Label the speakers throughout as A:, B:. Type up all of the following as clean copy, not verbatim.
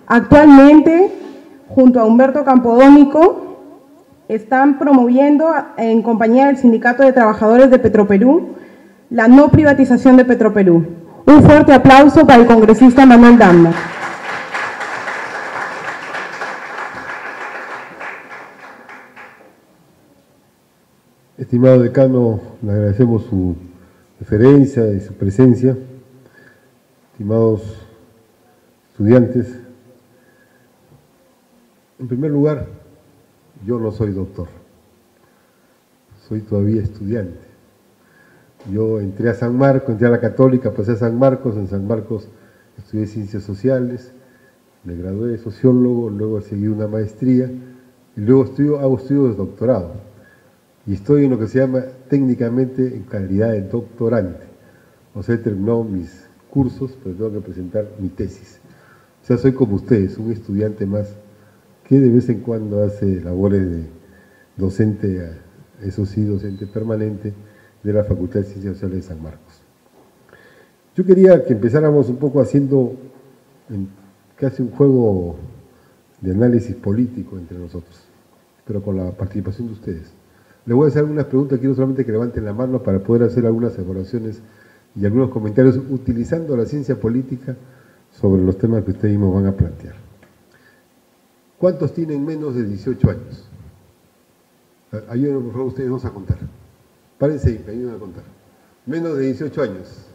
A: Actualmente, junto a Humberto Campodónico, están promoviendo, en compañía del Sindicato de Trabajadores de Petroperú, la no privatización de Petroperú. Un fuerte aplauso para el congresista Manuel Damba.
B: Estimado decano, le agradecemos su deferencia y su presencia. Estimados estudiantes, en primer lugar, yo no soy doctor, soy todavía estudiante. Yo entré a San Marcos, entré a la Católica, pasé a San Marcos, en San Marcos estudié Ciencias Sociales, me gradué de sociólogo, luego seguí una maestría y luego hago estudios de doctorado. Y estoy en lo que se llama técnicamente en calidad de doctorante. O sea, he terminado mis cursos, pero tengo que presentar mi tesis. O sea, soy como ustedes, un estudiante más que de vez en cuando hace labores de docente, eso sí, docente permanente de la Facultad de Ciencias Sociales de San Marcos. Yo quería que empezáramos un poco haciendo casi un juego de análisis político entre nosotros, pero con la participación de ustedes. Les voy a hacer algunas preguntas, quiero solamente que levanten la mano para poder hacer algunas evaluaciones y algunos comentarios utilizando la ciencia política sobre los temas que ustedes mismos van a plantear. ¿Cuántos tienen menos de 18 años? Ayúdenme, por favor, ustedes dos a contar. Párense y ayúdenme a contar. Menos de 18 años.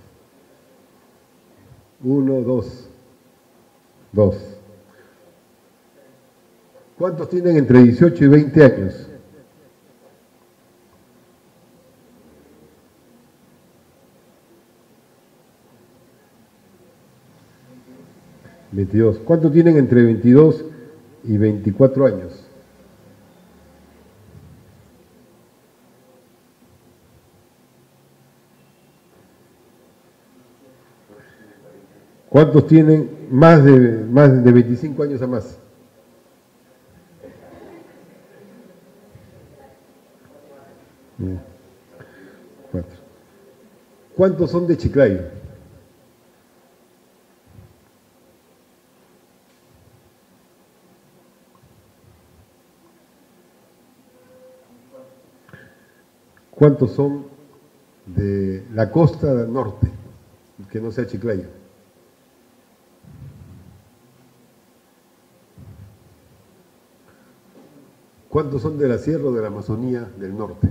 B: 1, 2. 2. ¿Cuántos tienen entre 18 y 20 años? 22. ¿Cuántos tienen entre 22 y 24 años? ¿Cuántos tienen más de 25 años a más? Bien. 4. ¿Cuántos son de Chiclayo? ¿Cuántos son de la costa norte, que no sea Chiclayo? ¿Cuántos son de la sierra o de la Amazonía del norte?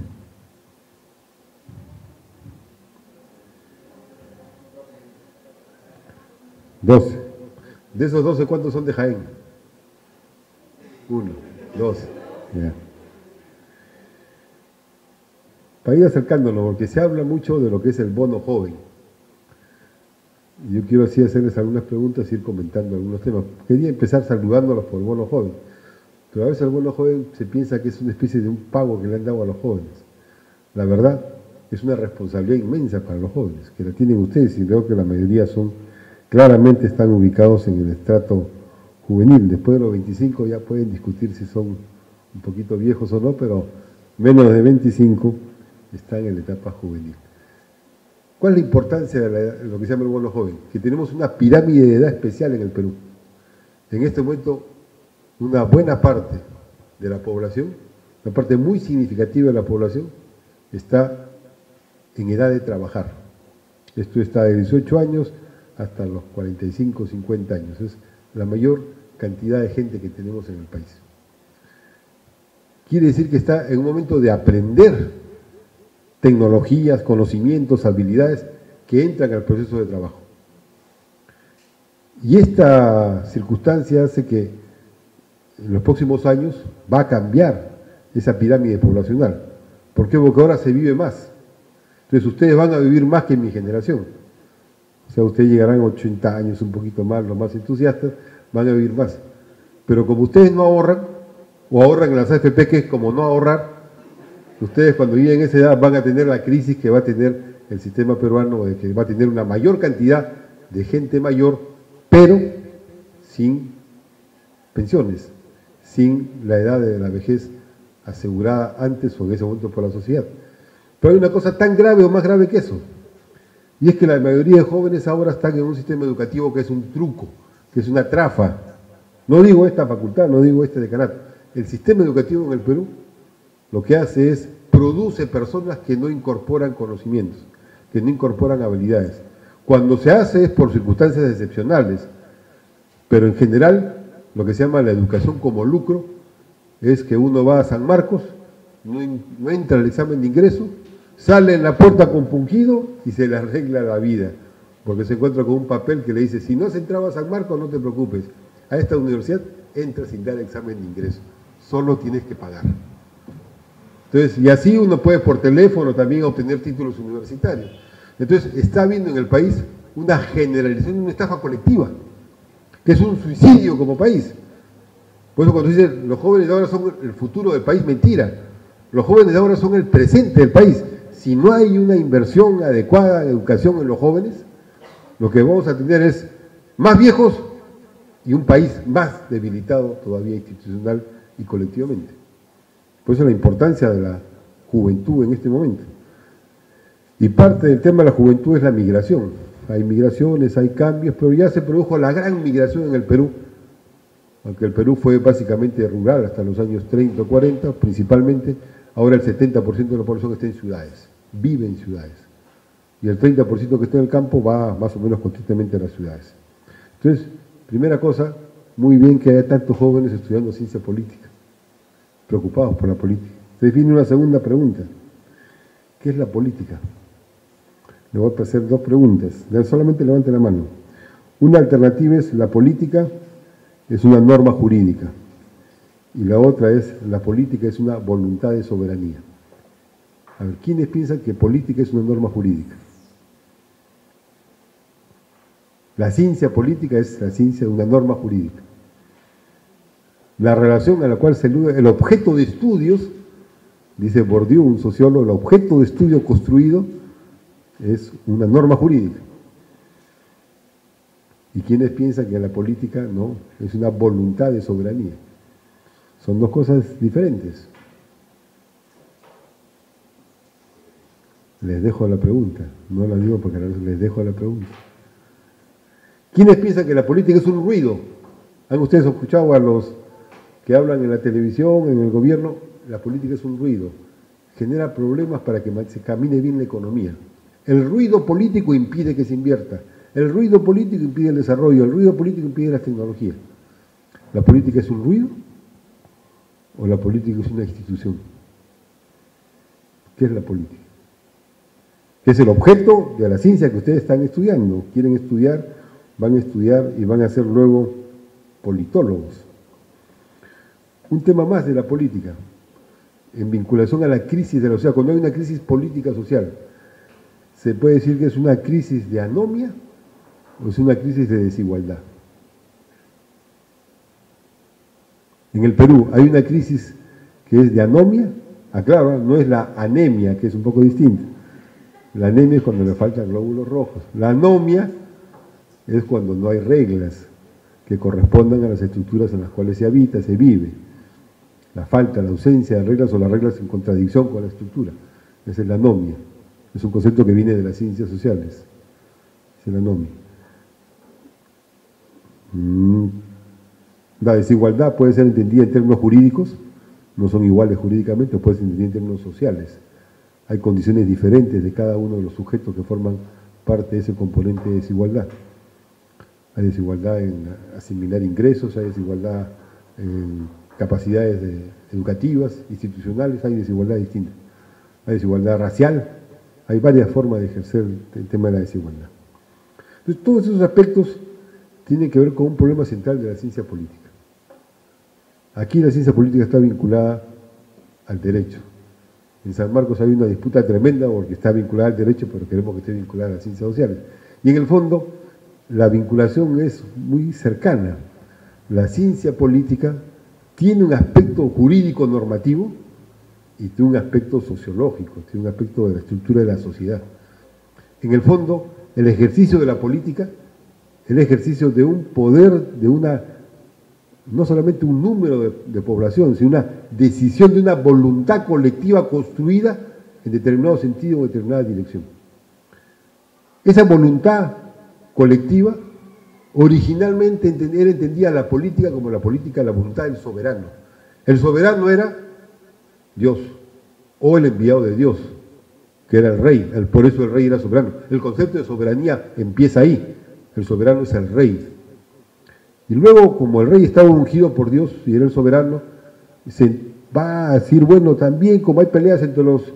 B: 12. De esos 12, ¿cuántos son de Jaén? 1, 2. Yeah. Para ir acercándonos, porque se habla mucho de lo que es el bono joven. Yo quiero así hacerles algunas preguntas y ir comentando algunos temas. Quería empezar saludándolos por el bono joven, pero a veces el bono joven se piensa que es una especie de un pago que le han dado a los jóvenes. La verdad, es una responsabilidad inmensa para los jóvenes, que la tienen ustedes, y creo que la mayoría claramente están ubicados en el estrato juvenil. Después de los 25 ya pueden discutir si son un poquito viejos o no, pero menos de 25 están en la etapa juvenil. ¿Cuál es la importancia de lo que se llama el bono joven? Que tenemos una pirámide de edad especial en el Perú. En este momento, una buena parte de la población, una parte muy significativa de la población, está en edad de trabajar. Esto está de 18 años hasta los 45, 50 años. Es la mayor cantidad de gente que tenemos en el país. Quiere decir que está en un momento de aprender tecnologías, conocimientos, habilidades que entran al proceso de trabajo. Y esta circunstancia hace que en los próximos años va a cambiar esa pirámide poblacional. ¿Por qué? Porque ahora se vive más. Entonces ustedes van a vivir más que mi generación. O sea, ustedes llegarán a 80 años, un poquito más, los más entusiastas, van a vivir más. Pero como ustedes no ahorran, o ahorran en las AFP, que es como no ahorrar, ustedes cuando lleguen a esa edad van a tener la crisis que va a tener el sistema peruano, de que va a tener una mayor cantidad de gente mayor, pero sin pensiones, sin la edad de la vejez asegurada antes o en ese momento por la sociedad. Pero hay una cosa tan grave o más grave que eso, y es que la mayoría de jóvenes ahora están en un sistema educativo que es un truco, que es una trafa, No digo esta facultad, no digo este decanato. El sistema educativo en el Perú lo que hace es, produce personas que no incorporan conocimientos, que no incorporan habilidades. Cuando se hace es por circunstancias excepcionales, pero en general lo que se llama la educación como lucro es que uno va a San Marcos, no entra al examen de ingreso, sale en la puerta compungido y se le arregla la vida, porque se encuentra con un papel que le dice, si no has entrado a San Marcos, no te preocupes, a esta universidad entras sin dar examen de ingreso, solo tienes que pagar. Entonces, y así uno puede por teléfono también obtener títulos universitarios. Entonces, está habiendo en el país una generalización de una estafa colectiva, que es un suicidio como país. Por eso cuando dicen los jóvenes de ahora son el futuro del país, mentira. Los jóvenes de ahora son el presente del país. Si no hay una inversión adecuada en educación en los jóvenes, lo que vamos a tener es más viejos y un país más debilitado todavía institucional y colectivamente. Por eso la importancia de la juventud en este momento. Y parte del tema de la juventud es la migración. Hay migraciones, hay cambios, pero ya se produjo la gran migración en el Perú, aunque el Perú fue básicamente rural hasta los años 30 o 40, principalmente, ahora el 70% de la población está en ciudades, vive en ciudades. Y el 30% que está en el campo va más o menos constantemente a las ciudades. Entonces, primera cosa, muy bien que haya tantos jóvenes estudiando ciencia política, preocupados por la política. Entonces viene una segunda pregunta. ¿Qué es la política? Le voy a hacer dos preguntas. Solamente levante la mano. Una alternativa es la política es una norma jurídica. Y la otra es la política es una voluntad de soberanía. A ver, ¿quiénes piensan que política es una norma jurídica? La ciencia política es la ciencia de una norma jurídica. La relación a la cual se alude, el objeto de estudios, dice Bourdieu, un sociólogo, el objeto de estudio construido es una norma jurídica. ¿Y quiénes piensan que la política no? Es una voluntad de soberanía. Son dos cosas diferentes. Les dejo la pregunta, no la digo porque les dejo la pregunta. ¿Quiénes piensan que la política es un ruido? ¿Han ustedes escuchado a los que hablan en la televisión, en el gobierno? La política es un ruido, genera problemas para que se camine bien la economía. El ruido político impide que se invierta, el ruido político impide el desarrollo, el ruido político impide las tecnologías. ¿La política es un ruido o la política es una institución? ¿Qué es la política? Es el objeto de la ciencia que ustedes están estudiando. Quieren estudiar, van a estudiar y van a ser luego politólogos. Un tema más de la política, en vinculación a la crisis de la sociedad. Cuando hay una crisis política social, ¿se puede decir que es una crisis de anomia o es una crisis de desigualdad? En el Perú hay una crisis que es de anomia, claro, no es la anemia, que es un poco distinta. La anemia es cuando le faltan glóbulos rojos. La anomia es cuando no hay reglas que correspondan a las estructuras en las cuales se habita, se vive. La falta, la ausencia de reglas o las reglas en contradicción con la estructura. Esa es la anomia. Es un concepto que viene de las ciencias sociales. Es la anomia. La desigualdad puede ser entendida en términos jurídicos, no son iguales jurídicamente, o puede ser entendida en términos sociales. Hay condiciones diferentes de cada uno de los sujetos que forman parte de ese componente de desigualdad. Hay desigualdad en asimilar ingresos, hay desigualdad en capacidades educativas, institucionales, hay desigualdad distinta. Hay desigualdad racial, hay varias formas de ejercer el tema de la desigualdad. Entonces, todos esos aspectos tienen que ver con un problema central de la ciencia política. Aquí la ciencia política está vinculada al derecho. En San Marcos hay una disputa tremenda porque está vinculada al derecho, pero queremos que esté vinculada a las ciencias sociales. Y en el fondo, la vinculación es muy cercana. La ciencia política tiene un aspecto jurídico normativo y tiene un aspecto sociológico, tiene un aspecto de la estructura de la sociedad. En el fondo, el ejercicio de la política es el ejercicio de un poder, de una, no solamente un número de población, sino una decisión de una voluntad colectiva construida en determinado sentido o determinada dirección. Esa voluntad colectiva Originalmente él entendía la política como la política de la voluntad del soberano. El soberano era Dios, o el enviado de Dios, que era el rey, por eso el rey era soberano. El concepto de soberanía empieza ahí, el soberano es el rey. Y luego, como el rey estaba ungido por Dios y era el soberano, se va a decir, bueno, también como hay peleas entre los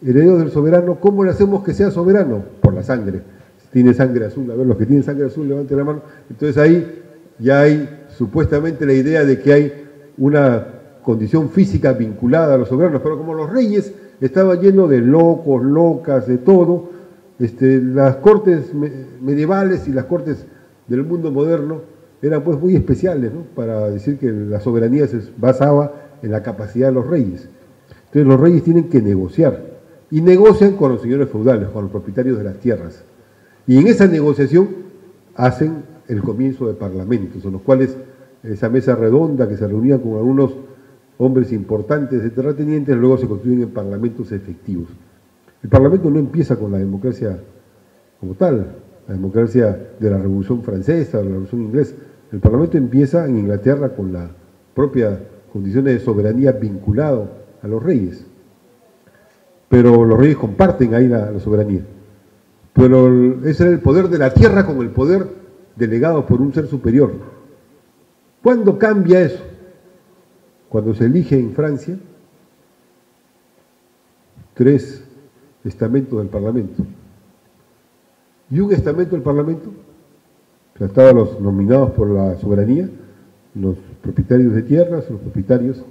B: herederos del soberano, ¿cómo le hacemos que sea soberano? Por la sangre. Si tiene sangre azul, a ver, los que tienen sangre azul, levanten la mano. Entonces ahí ya hay supuestamente la idea de que hay una condición física vinculada a los soberanos, pero como los reyes estaban llenos de locos, locas, de todo, las cortes medievales y las cortes del mundo moderno eran pues muy especiales, ¿no? Para decir que la soberanía se basaba en la capacidad de los reyes. Entonces los reyes tienen que negociar, y negocian con los señores feudales, con los propietarios de las tierras. Y en esa negociación hacen el comienzo de parlamentos, en los cuales esa mesa redonda que se reunía con algunos hombres importantes de terratenientes, luego se constituyen en parlamentos efectivos. El parlamento no empieza con la democracia como tal, la democracia de la Revolución Francesa, de la Revolución Inglesa. El parlamento empieza en Inglaterra con la propia condiciones de soberanía vinculado a los reyes. Pero los reyes comparten ahí la soberanía. Pero ese era el poder de la tierra con el poder delegado por un ser superior. ¿Cuándo cambia eso? Cuando se elige en Francia 3 estamentos del Parlamento. Y un estamento del Parlamento, que estaban los nominados por la soberanía, los propietarios de tierras, los propietarios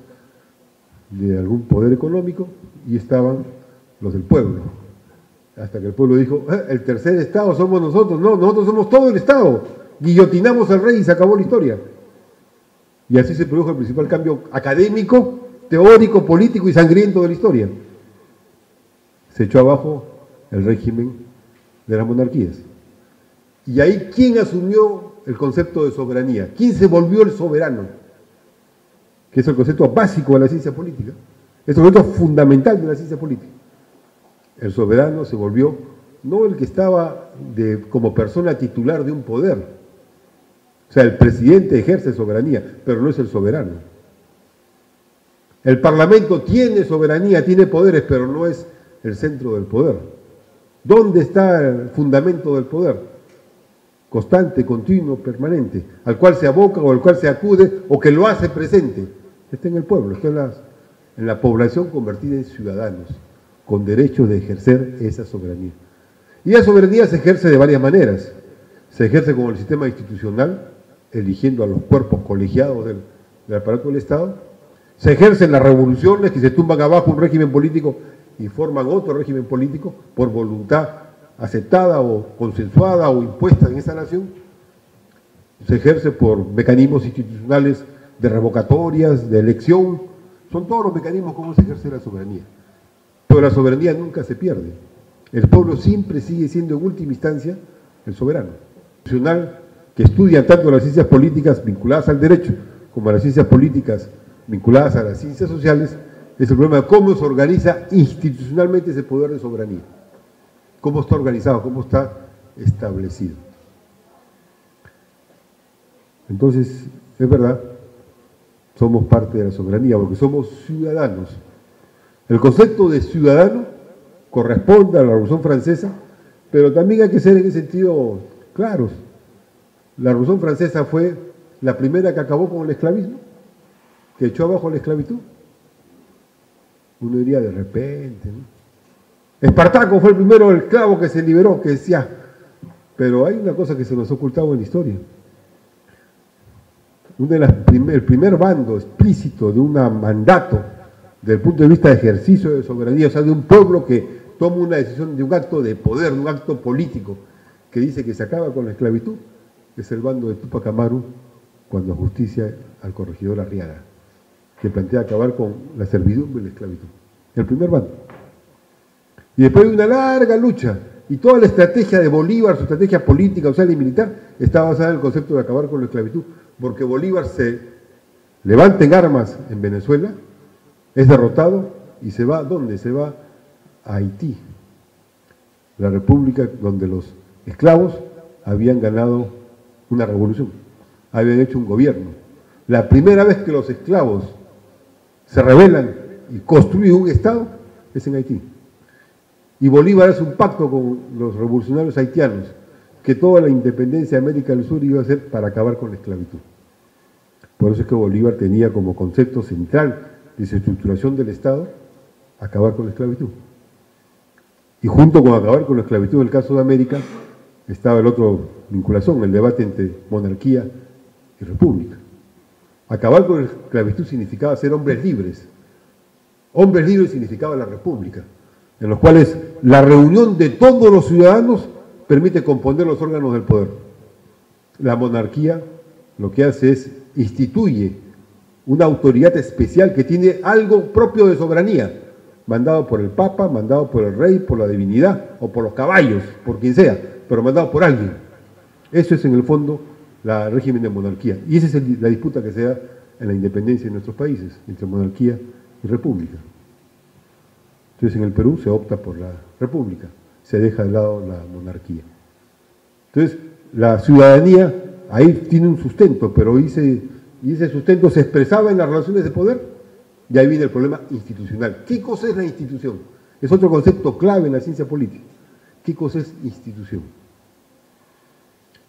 B: de algún poder económico, y estaban los del pueblo. Hasta que el pueblo dijo, el tercer Estado somos nosotros. No, nosotros somos todo el Estado. Guillotinamos al rey y se acabó la historia. Y así se produjo el principal cambio académico, teórico, político y sangriento de la historia. Se echó abajo el régimen de las monarquías. Y ahí, ¿quién asumió el concepto de soberanía? ¿Quién se volvió el soberano? Que es el concepto básico de la ciencia política. Es el concepto fundamental de la ciencia política. El soberano se volvió no el que estaba como persona titular de un poder. O sea, el presidente ejerce soberanía, pero no es el soberano. El Parlamento tiene soberanía, tiene poderes, pero no es el centro del poder. ¿Dónde está el fundamento del poder? Constante, continuo, permanente, al cual se aboca o al cual se acude o que lo hace presente. Está en el pueblo, está en la población convertida en ciudadanos, con derechos de ejercer esa soberanía. Y la soberanía se ejerce de varias maneras. Se ejerce con el sistema institucional, eligiendo a los cuerpos colegiados del aparato del Estado. Se ejercen las revoluciones que se tumban abajo un régimen político y forman otro régimen político por voluntad aceptada o consensuada o impuesta en esa nación. Se ejerce por mecanismos institucionales de revocatorias, de elección. Son todos los mecanismos como se ejerce la soberanía. Pero la soberanía nunca se pierde. El pueblo siempre sigue siendo en última instancia el soberano. Que estudia tanto las ciencias políticas vinculadas al derecho como a las ciencias políticas vinculadas a las ciencias sociales, es el problema de cómo se organiza institucionalmente ese poder de soberanía. Cómo está organizado, cómo está establecido. Entonces, es verdad, somos parte de la soberanía porque somos ciudadanos. El concepto de ciudadano corresponde a la Revolución Francesa, pero también hay que ser en ese sentido claros. La Revolución Francesa fue la primera que acabó con el esclavismo, que echó abajo la esclavitud. Uno diría de repente, ¿no? Espartaco fue el primero esclavo que se liberó, que decía, pero hay una cosa que se nos ha ocultado en la historia. El primer bando explícito de un mandato desde el punto de vista de ejercicio de soberanía, o sea, de un pueblo que toma una decisión de un acto de poder, de un acto político, que dice que se acaba con la esclavitud, es el bando de Túpac Amaru cuando ajusticia al corregidor Arriaga, que plantea acabar con la servidumbre y la esclavitud. El primer bando. Y después de una larga lucha, y toda la estrategia de Bolívar, su estrategia política, social y militar, está basada en el concepto de acabar con la esclavitud, porque Bolívar se levanta en armas en Venezuela, es derrotado y se va, ¿dónde? Se va a Haití, la república donde los esclavos habían ganado una revolución, habían hecho un gobierno. La primera vez que los esclavos se rebelan y construyen un Estado es en Haití. Y Bolívar hace un pacto con los revolucionarios haitianos, que toda la independencia de América del Sur iba a ser para acabar con la esclavitud. Por eso es que Bolívar tenía como concepto central de su estructuración del Estado acabar con la esclavitud. Y junto con acabar con la esclavitud en el caso de América, estaba el otro vinculación, el debate entre monarquía y república. Acabar con la esclavitud significaba ser hombres libres. Hombres libres significaba la república, en los cuales la reunión de todos los ciudadanos permite componer los órganos del poder. La monarquía lo que hace es instituye una autoridad especial que tiene algo propio de soberanía, mandado por el Papa, mandado por el rey, por la divinidad o por los caballos, por quien sea, pero mandado por alguien. Eso es en el fondo el régimen de monarquía. Y esa es la disputa que se da en la independencia de nuestros países, entre monarquía y república. Entonces en el Perú se opta por la república, se deja de lado la monarquía. Entonces la ciudadanía ahí tiene un sustento, pero ese sustento se expresaba en las relaciones de poder, y ahí viene el problema institucional. ¿Qué cosa es la institución? Es otro concepto clave en la ciencia política. ¿Qué cosa es institución?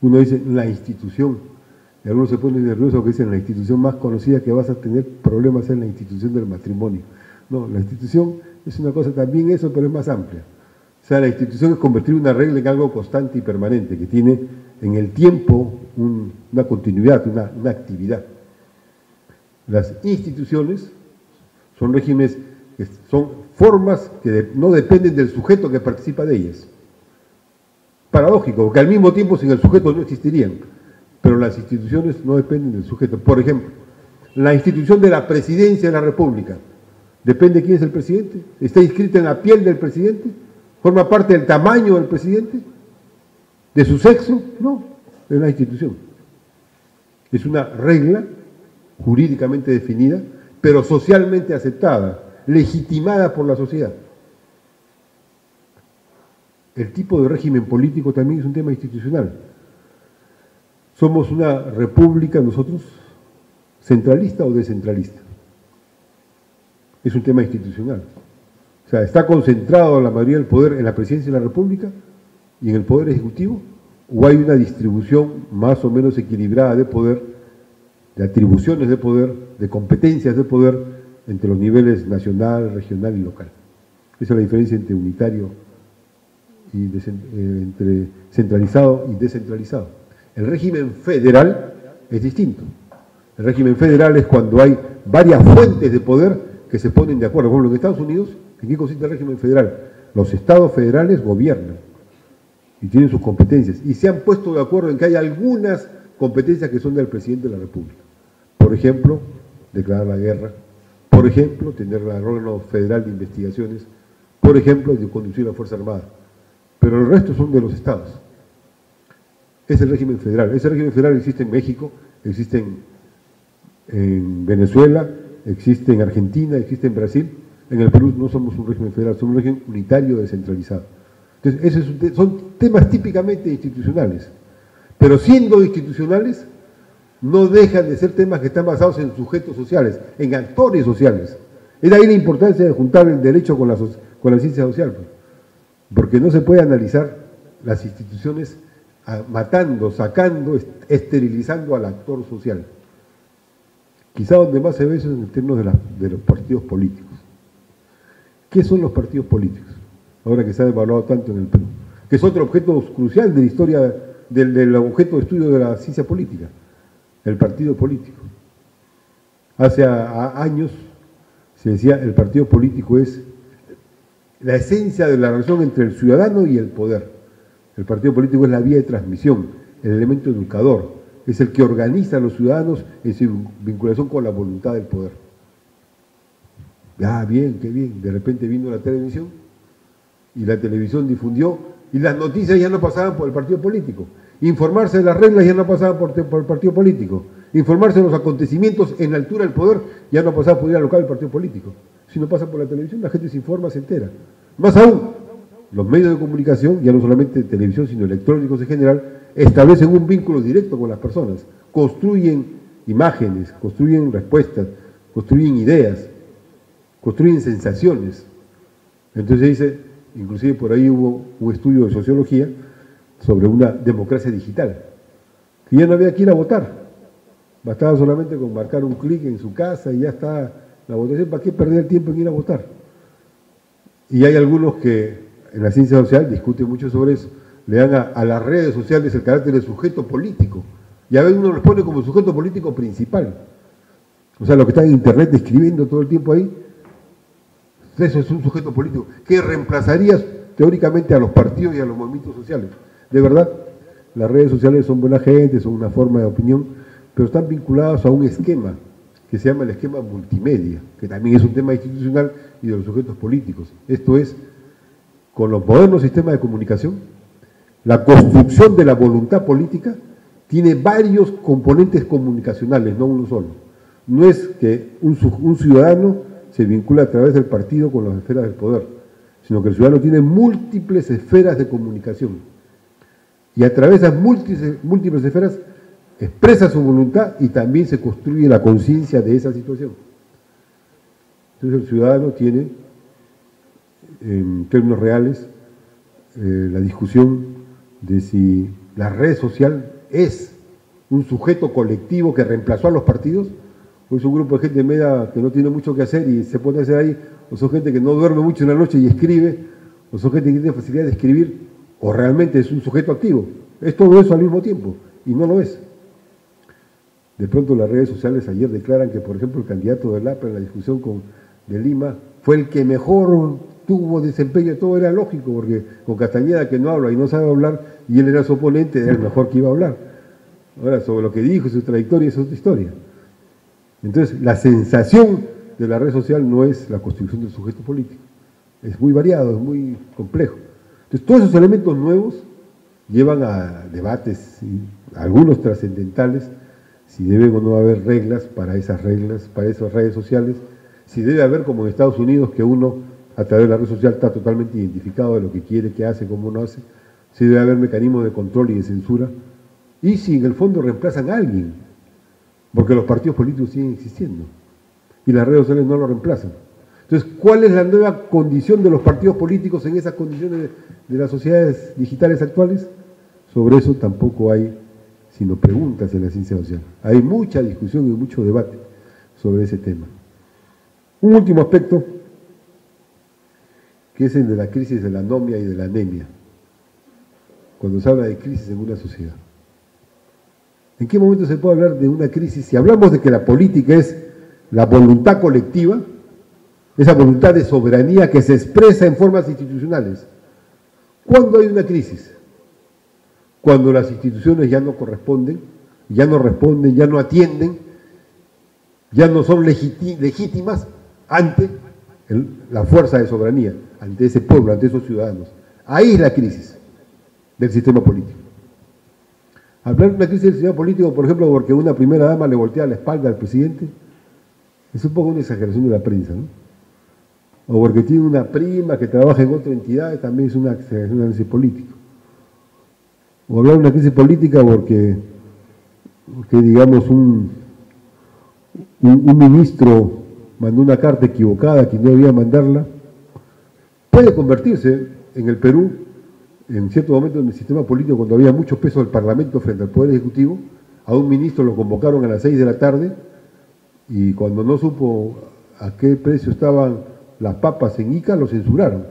B: Uno dice la institución, y algunos se ponen nerviosos porque dicen la institución más conocida que vas a tener problemas es la institución del matrimonio. No, la institución es una cosa también eso, pero es más amplia. O sea, la institución es convertir una regla en algo constante y permanente, que tiene en el tiempo una continuidad, una actividad. Las instituciones son regímenes, son formas que no dependen del sujeto que participa de ellas. Paradójico, porque al mismo tiempo sin el sujeto no existirían, pero las instituciones no dependen del sujeto. Por ejemplo, la institución de la presidencia de la República, ¿depende de quién es el presidente? ¿Está inscrita en la piel del presidente? ¿Forma parte del tamaño del presidente? ¿De su sexo? No, es la institución. Es una regla jurídicamente definida, pero socialmente aceptada, legitimada por la sociedad. El tipo de régimen político también es un tema institucional. ¿Somos una república nosotros, centralista o descentralista? Es un tema institucional. O sea, ¿está concentrado la mayoría del poder en la presidencia de la República y en el poder ejecutivo? ¿O hay una distribución más o menos equilibrada de poder, de atribuciones de poder, de competencias de poder entre los niveles nacional, regional y local? Esa es la diferencia entre unitario y entre centralizado y descentralizado. El régimen federal es distinto. El régimen federal es cuando hay varias fuentes de poder que se ponen de acuerdo. Por ejemplo, en Estados Unidos, ¿en qué consiste el régimen federal? Los estados federales gobiernan y tienen sus competencias y se han puesto de acuerdo en que hay algunas competencias que son del presidente de la República. Por ejemplo, declarar la guerra. Por ejemplo, tener el órgano federal de investigaciones. Por ejemplo, de conducir la Fuerza Armada. Pero el resto son de los estados. Es el régimen federal. Ese régimen federal existe en México, existe en Venezuela, existe en Argentina, existe en Brasil. En el Perú no somos un régimen federal, somos un régimen unitario descentralizado. Entonces, son temas típicamente institucionales. Pero siendo institucionales, no dejan de ser temas que están basados en sujetos sociales, en actores sociales. Es de ahí la importancia de juntar el derecho con la ciencia social. Porque no se puede analizar las instituciones matando, sacando, esterilizando al actor social. Quizá donde más se ve eso es en términos de los partidos políticos. ¿Qué son los partidos políticos? Ahora que se ha devaluado tanto en el Perú. Que es otro objeto crucial de la historia, del objeto de estudio de la ciencia política. El partido político. Hace años se decía el partido político es la esencia de la relación entre el ciudadano y el poder. El partido político es la vía de transmisión, el elemento educador, es el que organiza a los ciudadanos en su vinculación con la voluntad del poder. Ah, bien, qué bien. De repente vino la televisión y la televisión difundió y las noticias ya no pasaban por el partido político. Informarse de las reglas ya no pasaba por el partido político. Informarse de los acontecimientos en la altura del poder ya no pasaba por ir al local del partido político. Si no pasa por la televisión, la gente se informa, se entera. Más aún, los medios de comunicación, ya no solamente televisión, sino electrónicos en general, establecen un vínculo directo con las personas, construyen imágenes, construyen respuestas, construyen ideas, construyen sensaciones. Entonces dice, inclusive por ahí hubo un estudio de sociología sobre una democracia digital, que ya no había que ir a votar, bastaba solamente con marcar un clic en su casa y ya está la votación. ¿Para qué perder el tiempo en ir a votar? Y hay algunos que en la ciencia social discuten mucho sobre eso, le dan a las redes sociales el carácter de sujeto político, y a veces uno los pone como sujeto político principal. O sea, lo que está en internet escribiendo todo el tiempo ahí, eso es un sujeto político, que reemplazaría teóricamente a los partidos y a los movimientos sociales. De verdad, las redes sociales son buena gente, son una forma de opinión, pero están vinculadas a un esquema que se llama el esquema multimedia, que también es un tema institucional y de los sujetos políticos. Esto es, con los modernos sistemas de comunicación, la construcción de la voluntad política tiene varios componentes comunicacionales, no uno solo. No es que un ciudadano se vincula a través del partido con las esferas del poder, sino que el ciudadano tiene múltiples esferas de comunicación. Y a través de esas múltiples esferas expresa su voluntad y también se construye la conciencia de esa situación. Entonces el ciudadano tiene, en términos reales, la discusión de si la red social es un sujeto colectivo que reemplazó a los partidos, o es un grupo de gente media que no tiene mucho que hacer y se pone a hacer ahí, o son gente que no duerme mucho en la noche y escribe, o son gente que tiene facilidad de escribir, o realmente es un sujeto activo. Es todo eso al mismo tiempo, y no lo es. De pronto las redes sociales ayer declaran que, por ejemplo, el candidato del APRA en la discusión de Lima fue el que mejor tuvo desempeño. Todo era lógico, porque con Castañeda, que no habla y no sabe hablar, y él era su oponente, era el mejor que iba a hablar. Ahora, sobre lo que dijo y su trayectoria es otra historia. Entonces, la sensación de la red social no es la constitución del sujeto político. Es muy variado, es muy complejo. Entonces, todos esos elementos nuevos llevan a debates, algunos trascendentales, si deben o no haber reglas, para esas redes sociales, si debe haber, como en Estados Unidos, que uno a través de la red social está totalmente identificado de lo que quiere, qué hace, cómo no hace, si debe haber mecanismos de control y de censura, y si en el fondo reemplazan a alguien, porque los partidos políticos siguen existiendo, y las redes sociales no lo reemplazan. Entonces, ¿cuál es la nueva condición de los partidos políticos en esas condiciones de las sociedades digitales actuales? Sobre eso tampoco hay sino preguntas en la ciencia social. Hay mucha discusión y mucho debate sobre ese tema. Un último aspecto, que es el de la crisis de la anomia y de la anemia, cuando se habla de crisis en una sociedad. ¿En qué momento se puede hablar de una crisis? Si hablamos de que la política es la voluntad colectiva, esa voluntad de soberanía que se expresa en formas institucionales, ¿cuándo hay una crisis? Cuando las instituciones ya no corresponden, ya no responden, ya no atienden, ya no son legítimas ante la fuerza de soberanía, ante ese pueblo, ante esos ciudadanos. Ahí es la crisis del sistema político. Hablar de una crisis del sistema político, por ejemplo, porque una primera dama le voltea la espalda al presidente, es un poco una exageración de la prensa, ¿no? O porque tiene una prima que trabaja en otra entidad, también es una exageración de análisis político. O hablar de una crisis política porque digamos, un ministro mandó una carta equivocada que no debía mandarla, puede convertirse en el Perú, en cierto momento en el sistema político, cuando había mucho peso del Parlamento frente al Poder Ejecutivo, a un ministro lo convocaron a las 6 de la tarde y cuando no supo a qué precio estaban las papas en Ica, lo censuraron.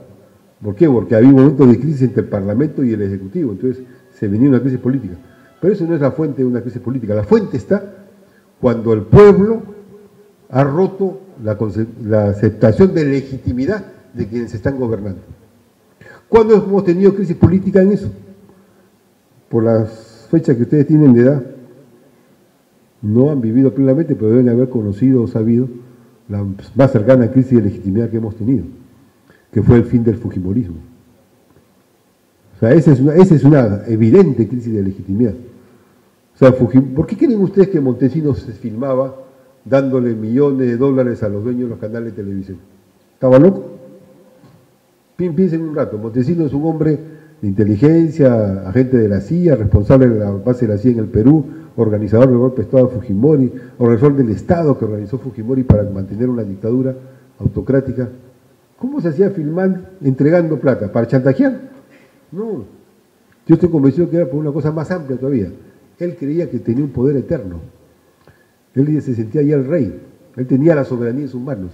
B: ¿Por qué? Porque había un momento de crisis entre el Parlamento y el Ejecutivo, entonces se venía una crisis política. Pero eso no es la fuente de una crisis política. La fuente está cuando el pueblo ha roto la aceptación de legitimidad de quienes están gobernando. ¿Cuándo hemos tenido crisis política en eso? Por las fechas que ustedes tienen de edad, no han vivido plenamente, pero deben haber conocido o sabido la más cercana crisis de legitimidad que hemos tenido, que fue el fin del fujimorismo. O sea, esa es una evidente crisis de legitimidad. O sea, ¿por qué creen ustedes que Montesinos se filmaba dándole millones de dólares a los dueños de los canales de televisión? ¿Estaba loco? Piensen un rato, Montesinos es un hombre de inteligencia, agente de la CIA, responsable de la base de la CIA en el Perú, organizador del golpe de Estado de Fujimori, organizador del Estado que organizó Fujimori para mantener una dictadura autocrática. ¿Cómo se hacía filmar entregando plata? ¿Para chantajear? No. Yo estoy convencido que era por una cosa más amplia todavía. Él creía que tenía un poder eterno. Él se sentía ya el rey. Él tenía la soberanía en sus manos.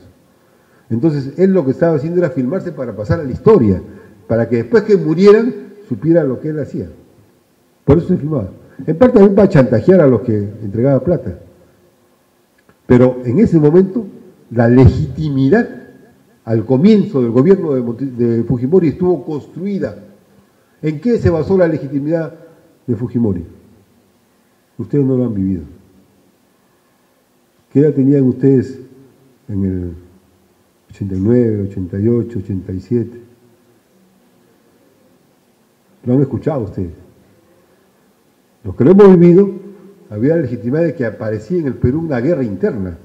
B: Entonces, él lo que estaba haciendo era filmarse para pasar a la historia, para que después que murieran, supieran lo que él hacía. Por eso se filmaba. En parte también para chantajear a los que entregaban plata. Pero en ese momento, la legitimidad al comienzo del gobierno de Fujimori estuvo construida. ¿En qué se basó la legitimidad de Fujimori? Ustedes no lo han vivido. ¿Qué edad tenían ustedes en el 89, 88, 87? Lo han escuchado ustedes. Los que lo hemos vivido, había la legitimidad de que aparecía en el Perú una guerra interna.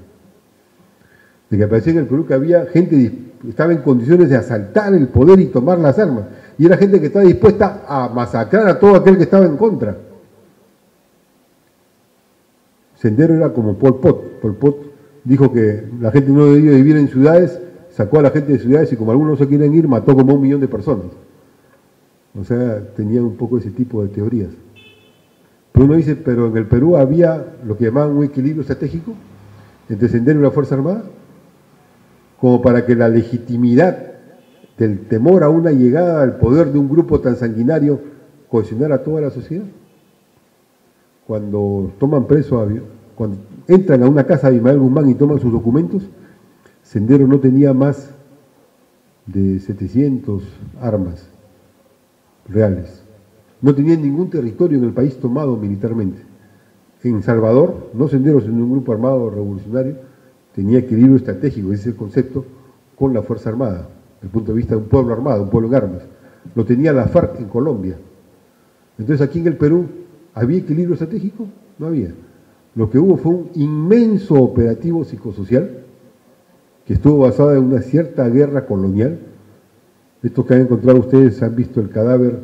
B: De que aparecía en el Perú que había gente que estaba en condiciones de asaltar el poder y tomar las armas. Y era gente que estaba dispuesta a masacrar a todo aquel que estaba en contra. Sendero era como Pol Pot. Pol Pot dijo que la gente no debía vivir en ciudades, sacó a la gente de ciudades y como algunos no se quieren ir, mató como 1 millón de personas. O sea, tenía un poco ese tipo de teorías. Pero uno dice, pero en el Perú había lo que llamaban un equilibrio estratégico entre Sendero y la Fuerza Armada, como para que la legitimidad del temor a una llegada al poder de un grupo tan sanguinario cohesionara a toda la sociedad. Cuando toman preso, cuando entran a una casa de Ismael Guzmán y toman sus documentos, Sendero no tenía más de 700 armas reales. No tenía ningún territorio en el país tomado militarmente. En Salvador, no Sendero, sino un grupo armado revolucionario, tenía equilibrio estratégico, ese es el concepto, con la Fuerza Armada, desde el punto de vista de un pueblo armado, un pueblo en armas. Lo tenía la FARC en Colombia. Entonces aquí en el Perú, ¿había equilibrio estratégico? No había. Lo que hubo fue un inmenso operativo psicosocial que estuvo basado en una cierta guerra colonial. Estos que han encontrado ustedes han visto el cadáver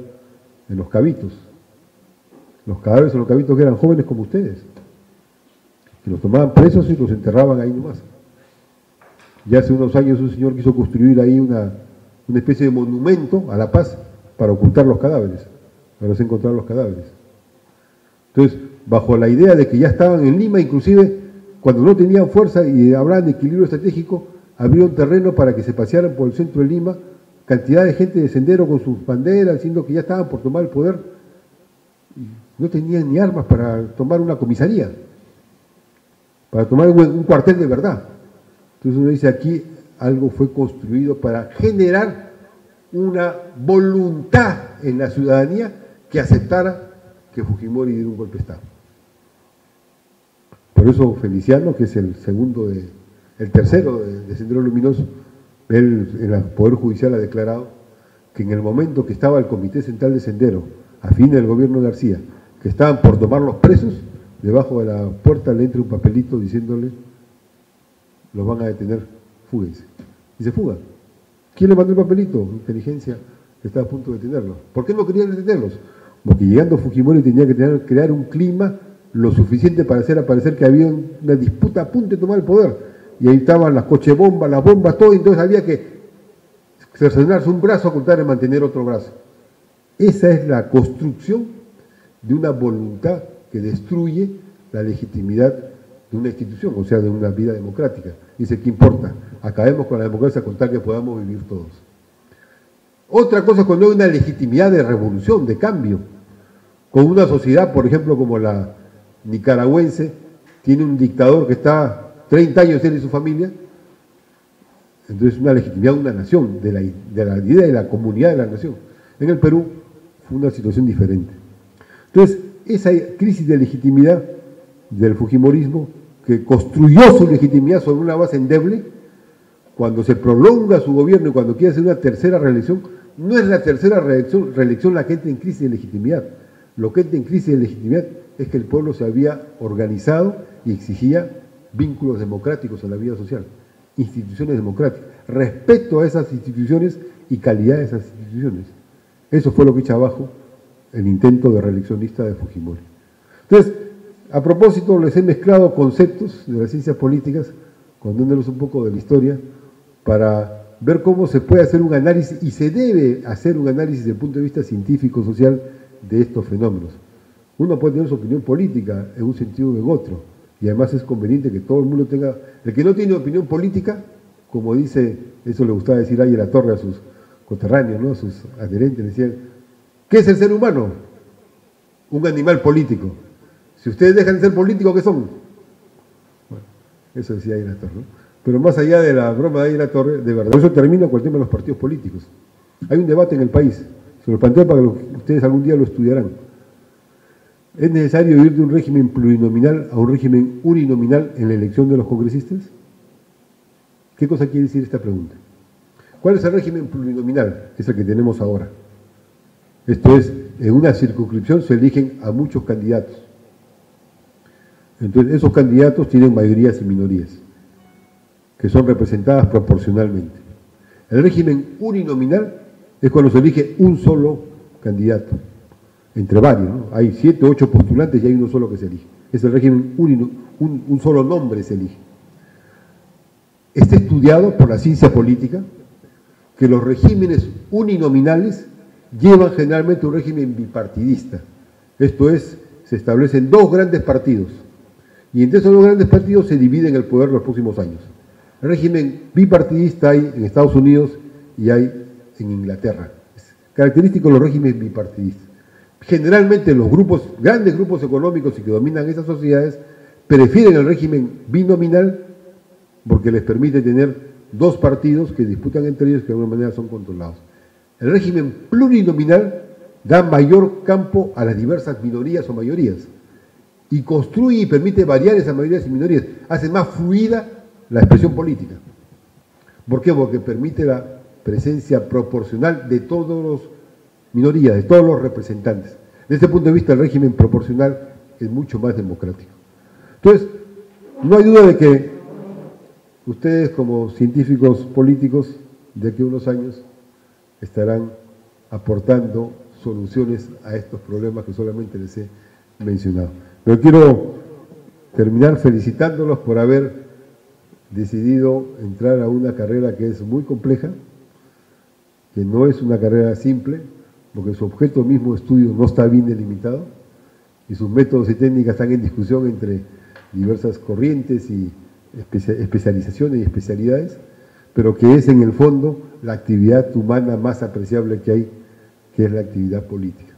B: de los cabitos. Los cadáveres de los cabitos que eran jóvenes como ustedes, que los tomaban presos y los enterraban ahí nomás. Ya hace unos años un señor quiso construir ahí una especie de monumento a la paz para ocultar los cadáveres, para no se encontrar los cadáveres. Entonces, bajo la idea de que ya estaban en Lima, inclusive cuando no tenían fuerza y hablaban de equilibrio estratégico, había un terreno para que se pasearan por el centro de Lima, cantidad de gente de Sendero con sus banderas, diciendo que ya estaban por tomar el poder. No tenían ni armas para tomar una comisaría, para tomar un cuartel de verdad. Entonces uno dice, aquí algo fue construido para generar una voluntad en la ciudadanía que aceptara que Fujimori diera un golpe de Estado. Por eso Feliciano, que es el tercero de Sendero Luminoso, él en el Poder Judicial ha declarado que en el momento que estaba el Comité Central de Sendero, a fin del gobierno de García, que estaban por tomar los presos, debajo de la puerta le entra un papelito diciéndole, los van a detener, fúguense. Y se fuga. ¿Quién le mandó el papelito? Inteligencia, que estaba a punto de detenerlos. ¿Por qué no querían detenerlos? Porque llegando Fujimori tenía que crear un clima lo suficiente para hacer aparecer que había una disputa a punto de tomar el poder. Y ahí estaban las cochebombas, las bombas, todo, y entonces había que cercenarse un brazo con tal de mantener otro brazo. Esa es la construcción de una voluntad que destruye la legitimidad de una institución, o sea, de una vida democrática. Dice, ¿qué importa? Acabemos con la democracia con tal que podamos vivir todos. Otra cosa es cuando hay una legitimidad de revolución, de cambio. Con una sociedad, por ejemplo, como la nicaragüense, tiene un dictador que está 30 años él y su familia, entonces una legitimidad de una nación, de la idea de la comunidad de la nación. En el Perú fue una situación diferente. Entonces, esa crisis de legitimidad del fujimorismo, que construyó su legitimidad sobre una base endeble, cuando se prolonga su gobierno y cuando quiere hacer una tercera reelección, no es la tercera reelección la que entra en crisis de legitimidad. Lo que entra en crisis de legitimidad es que el pueblo se había organizado y exigía vínculos democráticos a la vida social, instituciones democráticas, respeto a esas instituciones y calidad de esas instituciones. Eso fue lo que echa abajo el intento de reeleccionista de Fujimori. Entonces, a propósito, les he mezclado conceptos de las ciencias políticas, contándoles un poco de la historia, para ver cómo se puede hacer un análisis, y se debe hacer un análisis desde el punto de vista científico-social de estos fenómenos. Uno puede tener su opinión política en un sentido o en otro, y además es conveniente que todo el mundo tenga... El que no tiene opinión política, como dice, eso le gustaba decir ahí a la Torre a sus coterráneos, ¿no?, a sus adherentes, decían, ¿qué es el ser humano? Un animal político. Si ustedes dejan de ser políticos, ¿qué son? Bueno, eso decía ahí la Torre, ¿no? Pero más allá de la broma de ahí la Torre, de verdad, eso termino con el tema de los partidos políticos. Hay un debate en el país, se lo planteo para que ustedes algún día lo estudiarán. ¿Es necesario ir de un régimen plurinominal a un régimen uninominal en la elección de los congresistas? ¿Qué cosa quiere decir esta pregunta? ¿Cuál es el régimen plurinominal? Es el que tenemos ahora. Esto es, en una circunscripción se eligen a muchos candidatos. Entonces, esos candidatos tienen mayorías y minorías, que son representadas proporcionalmente. El régimen uninominal es cuando se elige un solo candidato, entre varios, ¿no? Hay 7 o 8 postulantes y hay uno solo que se elige. Es el régimen un solo nombre se elige. Está estudiado por la ciencia política que los regímenes uninominales llevan generalmente un régimen bipartidista. Esto es, se establecen 2 grandes partidos y entre esos 2 grandes partidos se dividen el poder los próximos años. El régimen bipartidista hay en Estados Unidos y hay en Inglaterra. Es característico de los regímenes bipartidistas. Generalmente los grandes grupos económicos y que dominan esas sociedades prefieren el régimen binominal porque les permite tener 2 partidos que disputan entre ellos que de alguna manera son controlados. El régimen plurinominal da mayor campo a las diversas minorías o mayorías y construye y permite variar esas mayorías y minorías, hace más fluida la expresión política. ¿Por qué? Porque permite la presencia proporcional de todas las minorías, de todos los representantes. Desde ese punto de vista, el régimen proporcional es mucho más democrático. Entonces, no hay duda de que ustedes, como científicos políticos, de aquí a unos años, estarán aportando soluciones a estos problemas que solamente les he mencionado. Pero quiero terminar felicitándolos por haber decidido entrar a una carrera que es muy compleja, que no es una carrera simple, porque su objeto mismo de estudio no está bien delimitado y sus métodos y técnicas están en discusión entre diversas corrientes y especializaciones y especialidades, pero que es en el fondo la actividad humana más apreciable que hay, que es la actividad política.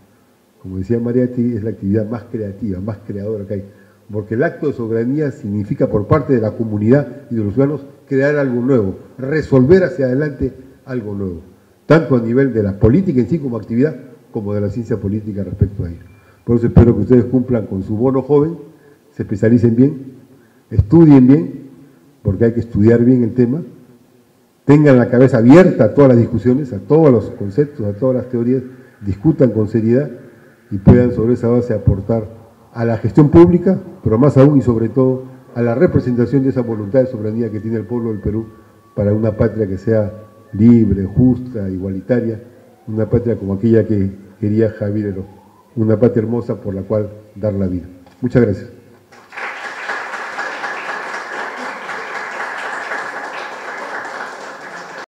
B: Como decía Mariátegui, es la actividad más creativa, más creadora que hay, porque el acto de soberanía significa por parte de la comunidad y de los ciudadanos crear algo nuevo, resolver hacia adelante algo nuevo, tanto a nivel de la política en sí como actividad, como de la ciencia política respecto a ello. Por eso espero que ustedes cumplan con su bono joven, se especialicen bien, estudien bien, porque hay que estudiar bien el tema, tengan la cabeza abierta a todas las discusiones, a todos los conceptos, a todas las teorías, discutan con seriedad y puedan sobre esa base aportar a la gestión pública, pero más aún y sobre todo a la representación de esa voluntad de soberanía que tiene el pueblo del Perú para una patria que sea libre, justa, igualitaria, una patria como aquella que quería Javier Heró, una patria hermosa por la cual dar la vida. Muchas gracias.